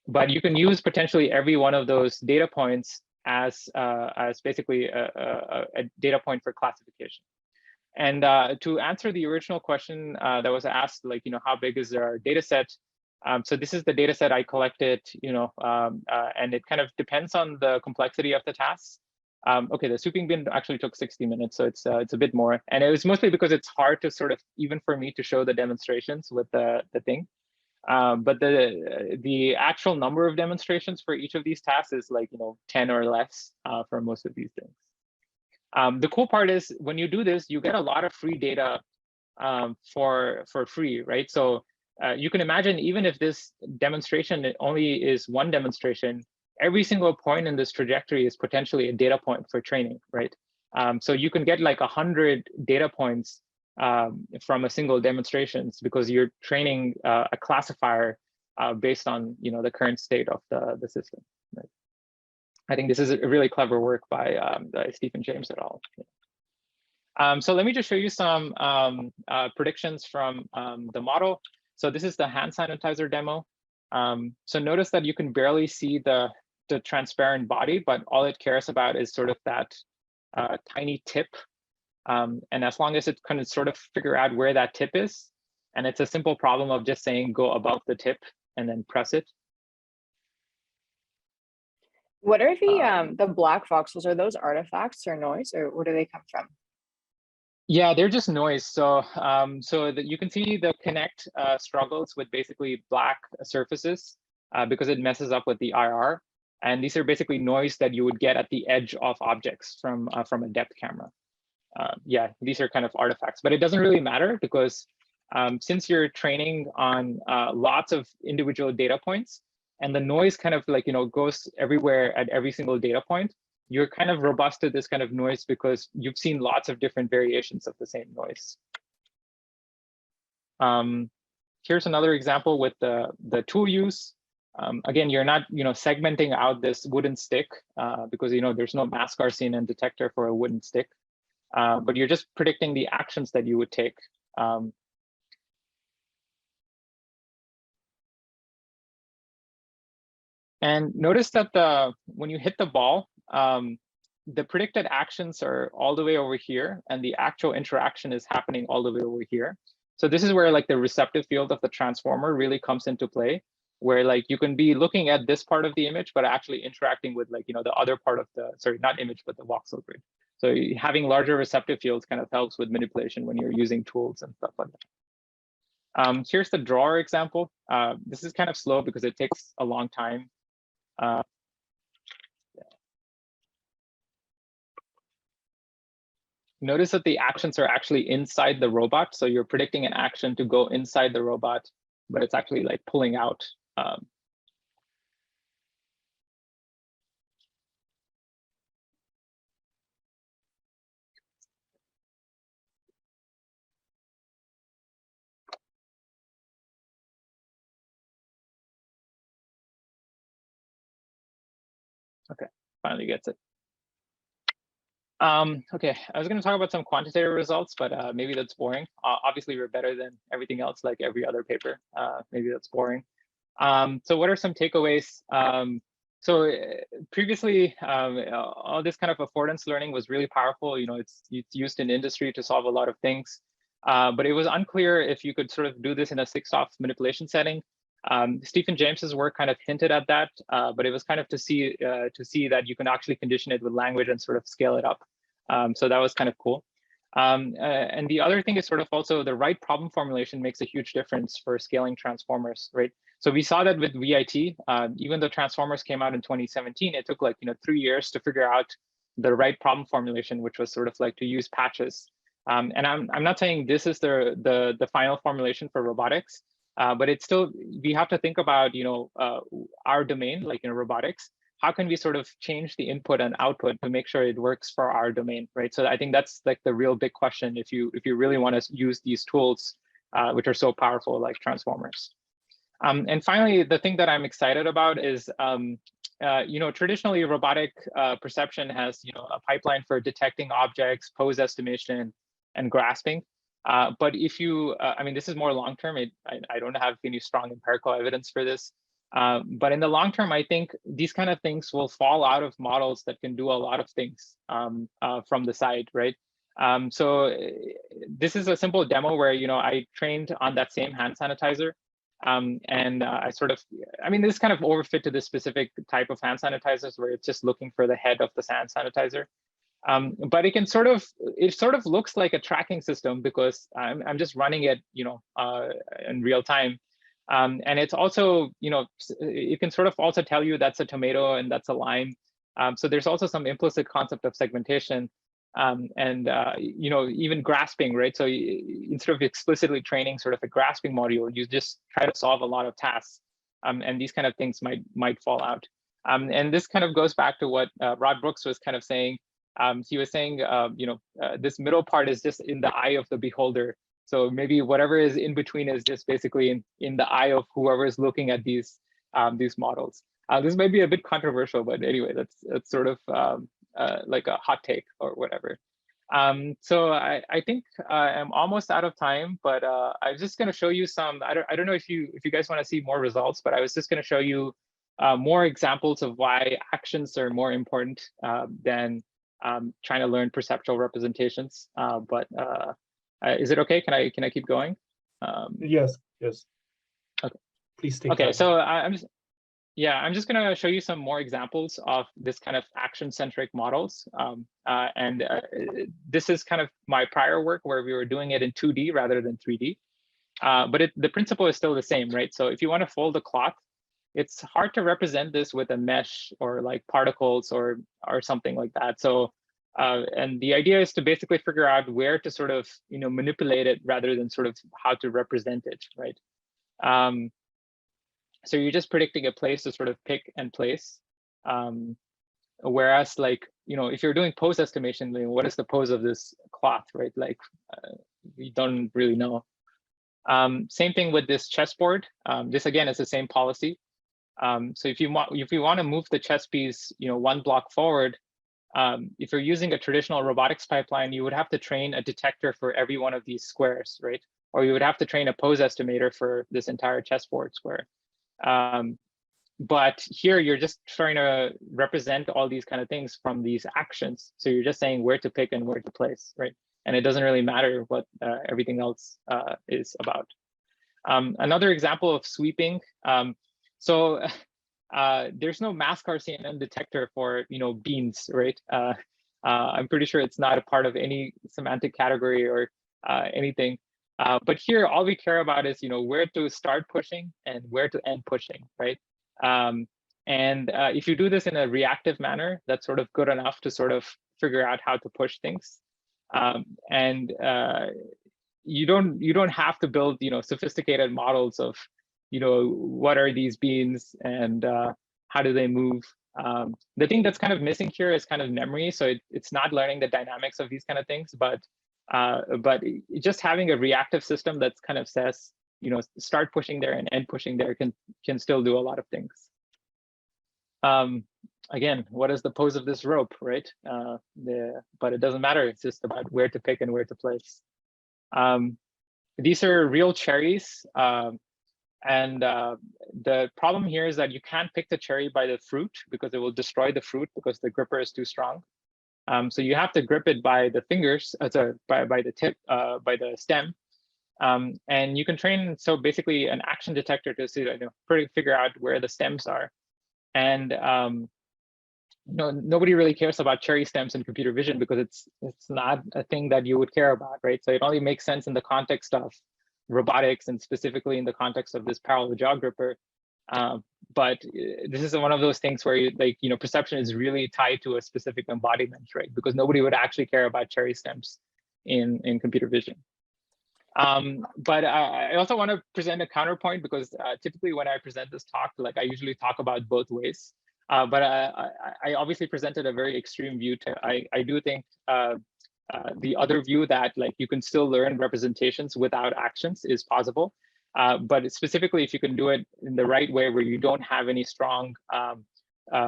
But you can use potentially every one of those data points as basically a data point for classification. And to answer the original question that was asked, like, how big is our data set? So this is the data set I collected, and it kind of depends on the complexity of the tasks. Okay, the sweeping bin actually took 60 minutes, so it's a bit more. And it was mostly because it's hard to sort of, even for me to show the demonstrations with the thing. But the actual number of demonstrations for each of these tasks is like 10 or less for most of these things. The cool part is when you do this, you get a lot of free data for free, right? So you can imagine, even if this demonstration only is one demonstration, every single point in this trajectory is potentially a data point for training, right? So you can get like 100 data points from a single demonstrations because you're training a classifier based on the current state of the system. Right? I think this is a really clever work by Stephen James et al. So let me just show you some predictions from the model. So this is the hand sanitizer demo. So notice that you can barely see the transparent body, but all it cares about is sort of that tiny tip. And as long as it can sort of figure out where that tip is, and it's a simple problem of just saying go above the tip and then press it. What are the black voxels? Are those artifacts or noise, or where do they come from? Yeah, they're just noise. So so that you can see the connect struggles with basically black surfaces because it messes up with the IR. And these are basically noise that you would get at the edge of objects from a depth camera. Yeah, these are kind of artifacts, but it doesn't really matter because since you're training on lots of individual data points and the noise kind of like, goes everywhere at every single data point, you're kind of robust to this kind of noise because you've seen lots of different variations of the same noise. Here's another example with the tool use. Again, you're not segmenting out this wooden stick because there's no mask RCNN detector for a wooden stick, but you're just predicting the actions that you would take. And notice that when you hit the ball, the predicted actions are all the way over here, and the actual interaction is happening all the way over here. So this is where like the receptive field of the transformer really comes into play, where like you can be looking at this part of the image, but actually interacting with like the other part of the, sorry, not image, but the voxel grid. So having larger receptive fields kind of helps with manipulation when you're using tools and stuff like that. Here's the drawer example. This is kind of slow because it takes a long time. Notice that the actions are actually inside the robot. So you're predicting an action to go inside the robot, but it's actually like pulling out. Okay, finally gets it. Okay, I was going to talk about some quantitative results, but maybe that's boring. Obviously, we're better than everything else, like every other paper. Maybe that's boring. So what are some takeaways? So previously, all this kind of affordance learning was really powerful. It's used in industry to solve a lot of things, but it was unclear if you could sort of do this in a 6-off manipulation setting. Stephen James's work kind of hinted at that, but it was kind of to see that you can actually condition it with language and sort of scale it up. So that was kind of cool. And the other thing is sort of also the right problem formulation makes a huge difference for scaling transformers, right? So we saw that with VIT, even though transformers came out in 2017, it took like 3 years to figure out the right problem formulation, which was sort of like to use patches. And I'm not saying this is the final formulation for robotics. But it's still, we have to think about, our domain, like in robotics. How can we sort of change the input and output to make sure it works for our domain, right? So I think that's like the real big question if you really want to use these tools, which are so powerful, like transformers. And finally, the thing that I'm excited about is, traditionally robotic perception has, a pipeline for detecting objects, pose estimation, and grasping. But if you, I mean, this is more long-term. I don't have any strong empirical evidence for this. But in the long term, I think these kind of things will fall out of models that can do a lot of things from the side, right? So this is a simple demo where, I trained on that same hand sanitizer. And I mean, this is kind of overfit to this specific type of hand sanitizers where it's just looking for the head of the hand sanitizer. But it sort of looks like a tracking system because I'm just running it, in real time. And it's also, it can sort of also tell you that's a tomato and that's a lime. So there's also some implicit concept of segmentation and, even grasping, right? So instead of explicitly training sort of a grasping module, you just try to solve a lot of tasks. And these kind of things might fall out. And this kind of goes back to what Rod Brooks was kind of saying. He was saying, this middle part is just in the eye of the beholder. So maybe whatever is in between is just basically in the eye of whoever is looking at these models. This might be a bit controversial, but anyway, that's sort of like a hot take or whatever. So I think I'm almost out of time, but I was just going to show you some. I don't know if you guys want to see more results, but I was just going to show you more examples of why actions are more important than trying to learn perceptual representations. But is it okay? Can I keep going? Yes. Okay. Please take Okay, time. so I'm just going to show you some more examples of this kind of action-centric models. This is kind of my prior work where we were doing it in 2D rather than 3D. But the principle is still the same, right? So if you want to fold a cloth, it's hard to represent this with a mesh or like particles or something like that. So and the idea is to basically figure out where to sort of manipulate it rather than sort of how to represent it, right? So you're just predicting a place to sort of pick and place. Whereas like, if you're doing pose estimation, what is the pose of this cloth, right? Like we don't really know. Same thing with this chessboard. This again is the same policy. So if you want to move the chess piece, one block forward, if you're using a traditional robotics pipeline, you would have to train a detector for every one of these squares, right? Or you would have to train a pose estimator for this entire chessboard square. But here you're just trying to represent all these kind of things from these actions. So you're just saying where to pick and where to place, right? And it doesn't really matter what everything else is about. Another example of sweeping. So there's no mask RCNN detector for beans, right? I'm pretty sure it's not a part of any semantic category or anything. But here, all we care about is where to start pushing and where to end pushing, right? If you do this in a reactive manner, that's sort of good enough to sort of figure out how to push things. You don't have to build sophisticated models of what are these beans and how do they move. The thing that's kind of missing here is kind of memory, so it's not learning the dynamics of these kind of things, but just having a reactive system that kind of says start pushing there and end pushing there can still do a lot of things. Again, what is the pose of this rope, right? But it doesn't matter. It's just about where to pick and where to place. These are real cherries. And the problem here is that you can't pick the cherry by the fruit because it will destroy the fruit because the gripper is too strong. So you have to grip it by the fingers, by the tip, by the stem. And you can train, so basically an action detector to see, figure out where the stems are. And nobody really cares about cherry stems in computer vision because it's not a thing that you would care about, right? So it only makes sense in the context of robotics and specifically in the context of this parallel jaw gripper. But this is one of those things where perception is really tied to a specific embodiment, right? Because nobody would actually care about cherry stems in computer vision. But I also want to present a counterpoint because typically when I present this talk, I usually talk about both ways. But I obviously presented a very extreme view. I do think the other view that you can still learn representations without actions is possible. But specifically, if you can do it in the right way where you don't have any strong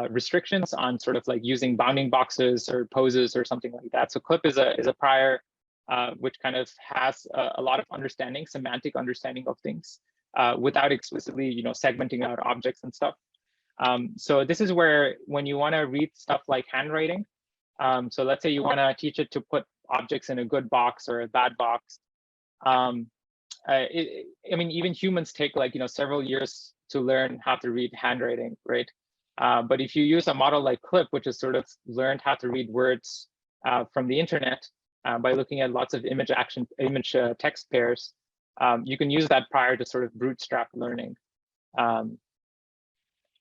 restrictions on sort of using bounding boxes or poses or something like that. So CLIP is a prior which kind of has a lot of understanding, semantic understanding of things. without explicitly, segmenting out objects and stuff. So this is where, when you want to read stuff like handwriting, so let's say you want to teach it to put objects in a good box or a bad box. I mean, even humans take like, several years to learn how to read handwriting, right? But if you use a model like Clip, which has sort of learned how to read words from the internet by looking at lots of image text pairs, you can use that prior to sort of bootstrap learning.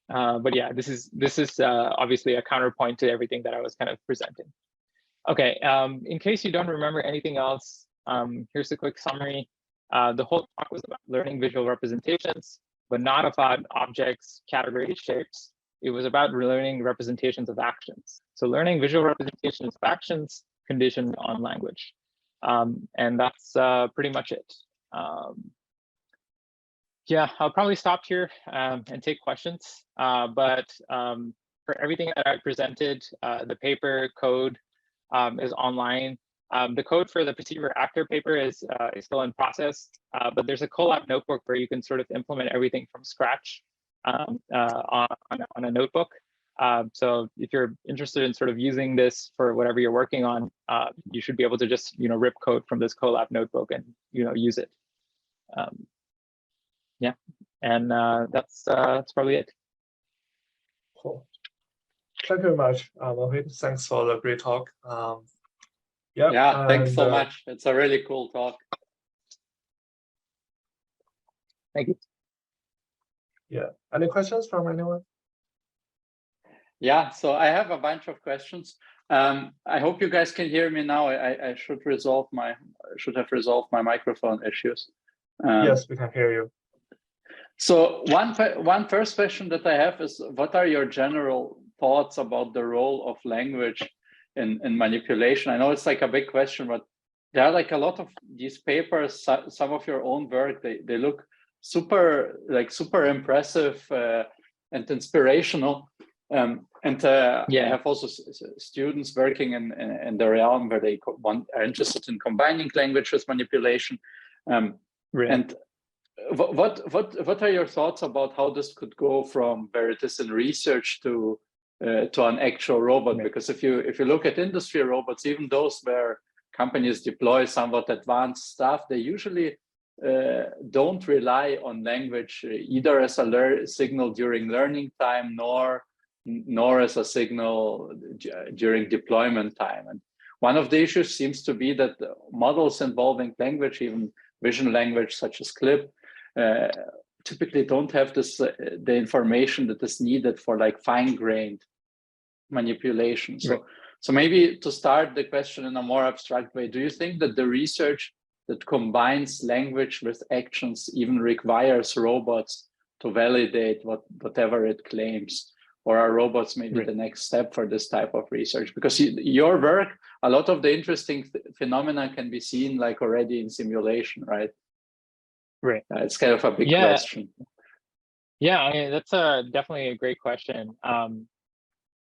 But yeah, this is obviously a counterpoint to everything that I was kind of presenting. Okay, in case you don't remember anything else, here's a quick summary. The whole talk was about learning visual representations, but not about objects, categories, shapes. It was about learning representations of actions. So learning visual representations of actions conditioned on language. And that's pretty much it. Yeah, I'll probably stop here and take questions. But for everything that I presented, the paper code is online. The code for the perceiver actor paper is still in process, but there's a Colab notebook where you can sort of implement everything from scratch on a notebook. So if you're interested in sort of using this for whatever you're working on, you should be able to just rip code from this Colab notebook and use it. Yeah, and that's probably it. Cool. Thank you very much, Mohit. Thanks for the great talk. Yeah, thanks so much. It's a really cool talk. Thank you. Yeah, any questions from anyone? Yeah, so I have a bunch of questions. I hope you guys can hear me now. I should have resolved my microphone issues. Yes, we can hear you. So one first question that I have is, what are your general thoughts about the role of language in manipulation? I know it's like a big question, but there are like a lot of these papers, some of your own work, they look super impressive and inspirational. I have also students working in the realm where they are interested in combining language with manipulation. And what are your thoughts about how this could go from where it is in research to an actual robot? Because if you look at industry robots, even those where companies deploy somewhat advanced stuff, they usually don't rely on language either as a signal during learning time, nor as a signal during deployment time. And one of the issues seems to be that models involving language, even vision language such as Clip, typically don't have the information that is needed for like fine-grained manipulation. So maybe to start the question in a more abstract way, do you think that the research that combines language with actions even requires robots to validate whatever it claims? Or are robots maybe the next step for this type of research? Because your work, a lot of the interesting phenomena can be seen like already in simulation, right? Right. It's kind of a big question. Yeah, I mean, that's definitely a great question.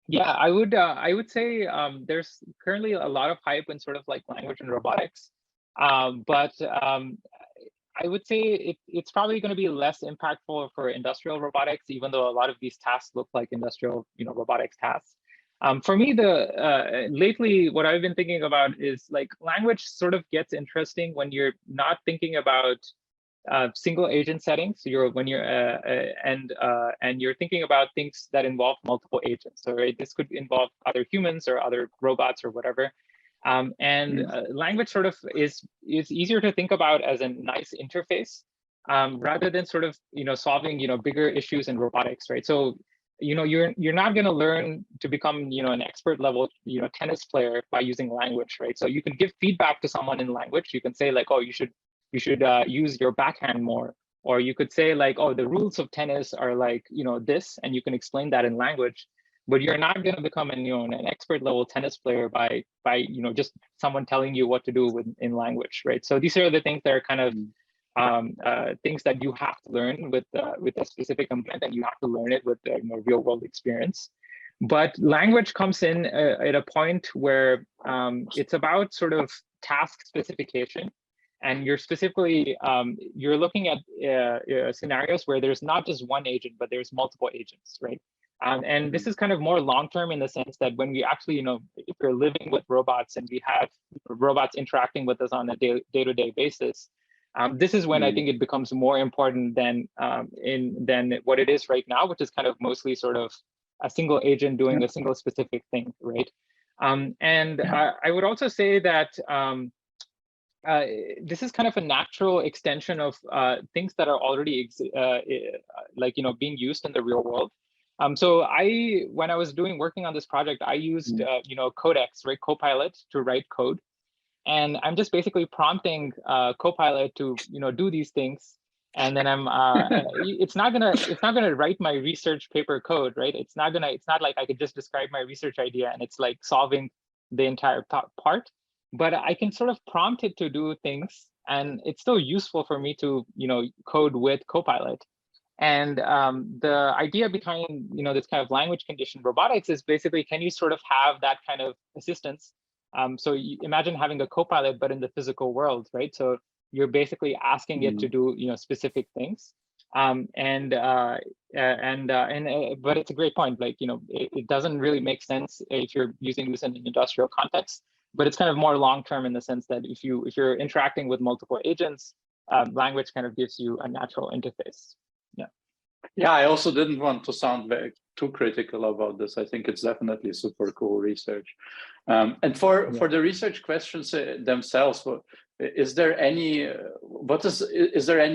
Yeah, I would say there's currently a lot of hype in sort of like language and robotics, but I would say it's probably going to be less impactful for industrial robotics, even though a lot of these tasks look like industrial, robotics tasks. For me, lately, what I've been thinking about is like language sort of gets interesting when you're not thinking about single agent settings. And you're thinking about things that involve multiple agents. So this could involve other humans or other robots or whatever. Language sort of is easier to think about as a nice interface rather than sort of solving bigger issues in robotics, right? So you're not going to learn to become an expert level tennis player by using language, right? So you can give feedback to someone in language. You can say like, oh, you should use your backhand more, or you could say like, oh, the rules of tennis are like this, and you can explain that in language. But you're not going to become an expert level tennis player by just someone telling you what to do in language, right? So these are the things that are kind of things that you have to learn with a specific intent, and you have to learn it with real world experience. But language comes in at a point where it's about sort of task specification, And you're specifically, you're looking at scenarios where there's not just one agent, but there's multiple agents, right? And this is kind of more long-term in the sense that when we actually, if we're living with robots and we have robots interacting with us on a day-to-day basis, this is when I think it becomes more important than what it is right now, which is kind of mostly sort of a single agent doing a single specific thing, right? I would also say that this is kind of a natural extension of things that are already being used in the real world. So when I was working on this project, I used Codex, right, Copilot, to write code, and I'm just basically prompting Copilot to do these things, and then I'm it's not gonna write my research paper code, right? It's not like I could just describe my research idea and it's like solving the entire part, but I can sort of prompt it to do things, and it's still useful for me to code with Copilot. And the idea behind this kind of language conditioned robotics is basically, can you sort of have that kind of assistance? So you imagine having a Copilot, but in the physical world, right? So you're basically asking it to do specific things. But it's a great point. Like it doesn't really make sense if you're using this in an industrial context. But it's kind of more long term in the sense that if you're interacting with multiple agents, language kind of gives you a natural interface. Yeah, I also didn't want to sound too critical about this. I think it's definitely super cool research. And for the research questions themselves, is there any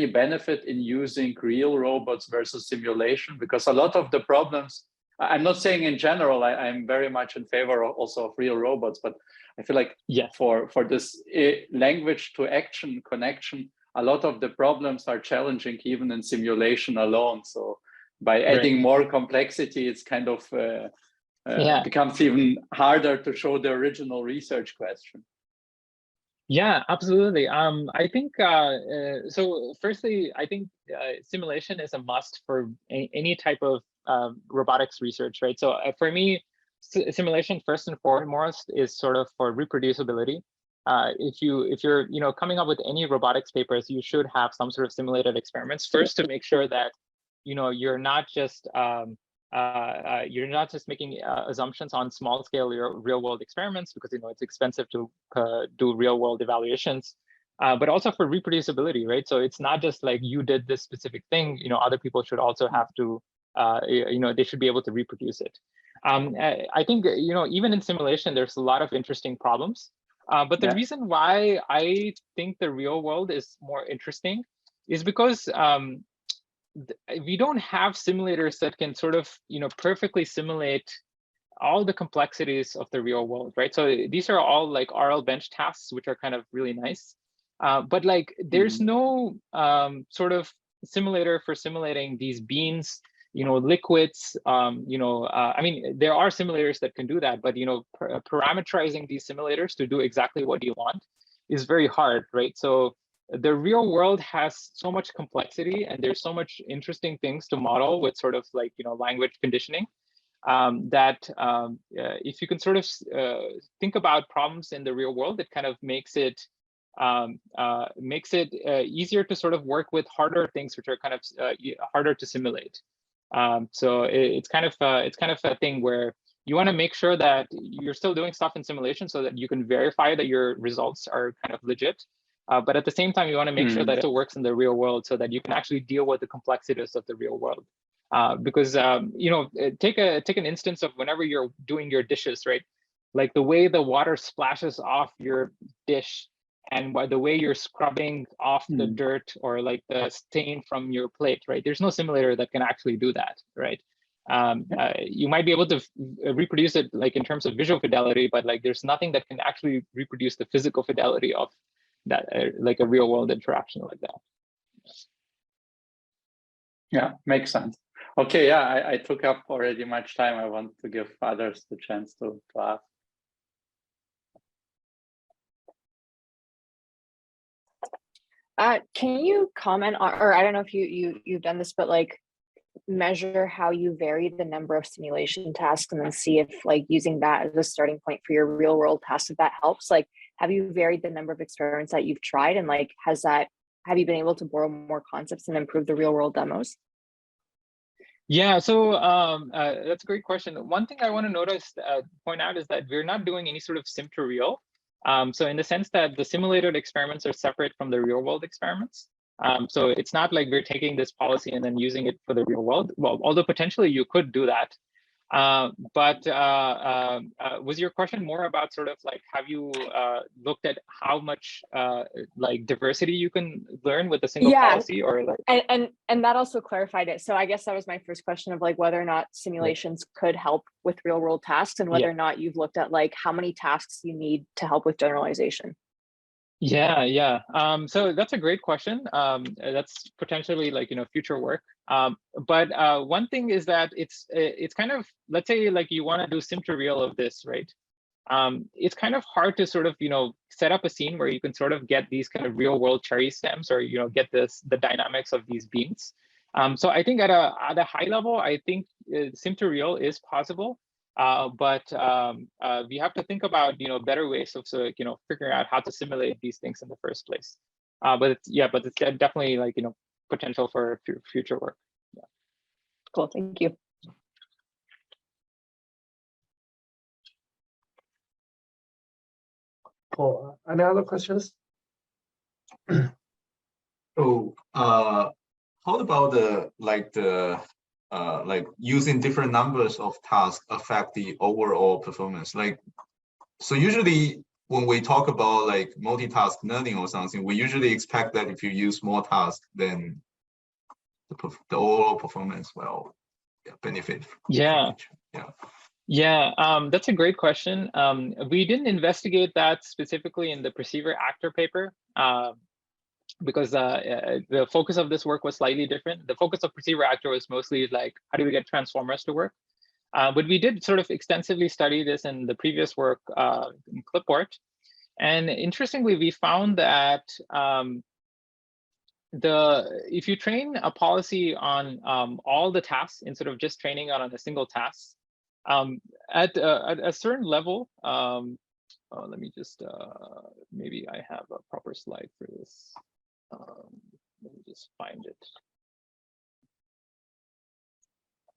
benefit in using real robots versus simulation? Because a lot of the problems, I'm not saying in general, I'm very much in favor also of real robots, but I feel like for this language to action connection, a lot of the problems are challenging even in simulation alone. So by adding more complexity, it's kind of becomes even harder to show the original research question. Yeah, absolutely. I think so. Firstly, I think simulation is a must for any type of robotics research, right? So for me, simulation first and foremost is sort of for reproducibility. If you're coming up with any robotics papers, you should have some sort of simulated experiments first to make sure that you're not just making assumptions on small scale real world experiments, because it's expensive to do real world evaluations, but also for reproducibility, right? So it's not just like you did this specific thing, other people should also have to they should be able to reproduce it. I think even in simulation there's a lot of interesting problems. But the reason why I think the real world is more interesting is because we don't have simulators that can sort of, perfectly simulate all the complexities of the real world, right? So these are all like RLBench tasks, which are kind of really nice. But like, there's no sort of simulator for simulating these beans, liquids, I mean, there are simulators that can do that, but, parameterizing these simulators to do exactly what you want is very hard, right? So the real world has so much complexity and there's so much interesting things to model with sort of like, language conditioning that if you can sort of think about problems in the real world, it kind of makes it easier to sort of work with harder things, which are kind of harder to simulate. So it's kind of a thing where you want to make sure that you're still doing stuff in simulation so that you can verify that your results are kind of legit. But at the same time, you want to make sure that it still works in the real world so that you can actually deal with the complexities of the real world. Because take an instance of whenever you're doing your dishes, right? Like the way the water splashes off your dish and the way you're scrubbing off the dirt or like the stain from your plate, right? There's no simulator that can actually do that, right? You might be able to reproduce it like in terms of visual fidelity, but like there's nothing that can actually reproduce the physical fidelity of that, like a real world interaction like that. Yeah, makes sense. Okay, yeah, I took up already much time. I want to give others the chance to ask. Can you comment on, or I don't know if you've done this, but like measure how you vary the number of simulation tasks and then see if like using that as a starting point for your real world tasks, if that helps? Like have you varied the number of experiments that you've tried, and like have you been able to borrow more concepts and improve the real world demos? Yeah, so that's a great question. One thing I want to point out is that we're not doing any sort of sim to real. So in the sense that the simulated experiments are separate from the real world experiments. So it's not like we're taking this policy and then using it for the real world. Well, although potentially you could do that. But was your question more about sort of like, have you looked at how much like diversity you can learn with a single policy, or like? And that also clarified it. So I guess that was my first question of like whether or not simulations could help with real world tasks, and whether or not you've looked at like how many tasks you need to help with generalization. Yeah. So that's a great question. That's potentially like, future work. But one thing is that it's kind of, let's say like you want to do sim to real of this, right? It's kind of hard to sort of, set up a scene where you can sort of get these kind of real world cherry stems, or, get the dynamics of these beams. So I think at a high level, I think sim to real is possible. But we have to think about better ways of figuring out how to simulate these things in the first place. But it's definitely like potential for future work. Yeah. Cool, thank you. Cool. Any other questions? So how about like using different numbers of tasks affect the overall performance? Like, so usually when we talk about like multitask learning or something, we usually expect that if you use more tasks, then the overall performance will benefit. Yeah. That's a great question. We didn't investigate that specifically in the perceiver actor paper. Because the focus of this work was slightly different. The focus of perceiver actor was mostly like, how do we get transformers to work? But we did sort of extensively study this in the previous work in Clipboard. And interestingly, we found that if you train a policy on all the tasks instead of just training on a single task, at a certain level, let me just, maybe I have a proper slide for this. Let me just find it.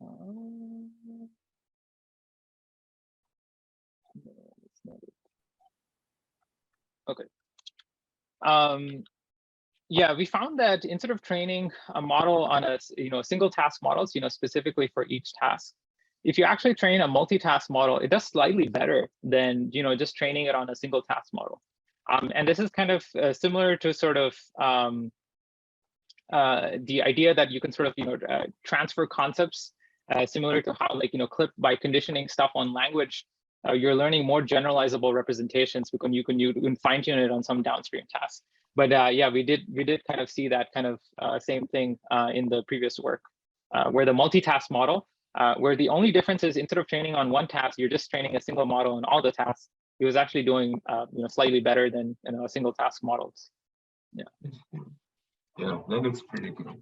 No, it's not it. Okay. Yeah, we found that instead of training a model on a single task models, specifically for each task, if you actually train a multitask model, it does slightly better than just training it on a single task model. And this is kind of similar to sort of the idea that you can sort of transfer concepts similar to how like clip by conditioning stuff on language. You're learning more generalizable representations because you can fine tune it on some downstream tasks. But yeah, we did kind of see that kind of same thing in the previous work, where the multitask model, where the only difference is instead of training on one task, you're just training a single model on all the tasks. It was actually doing slightly better than single task models. Yeah. Yeah, that looks pretty good.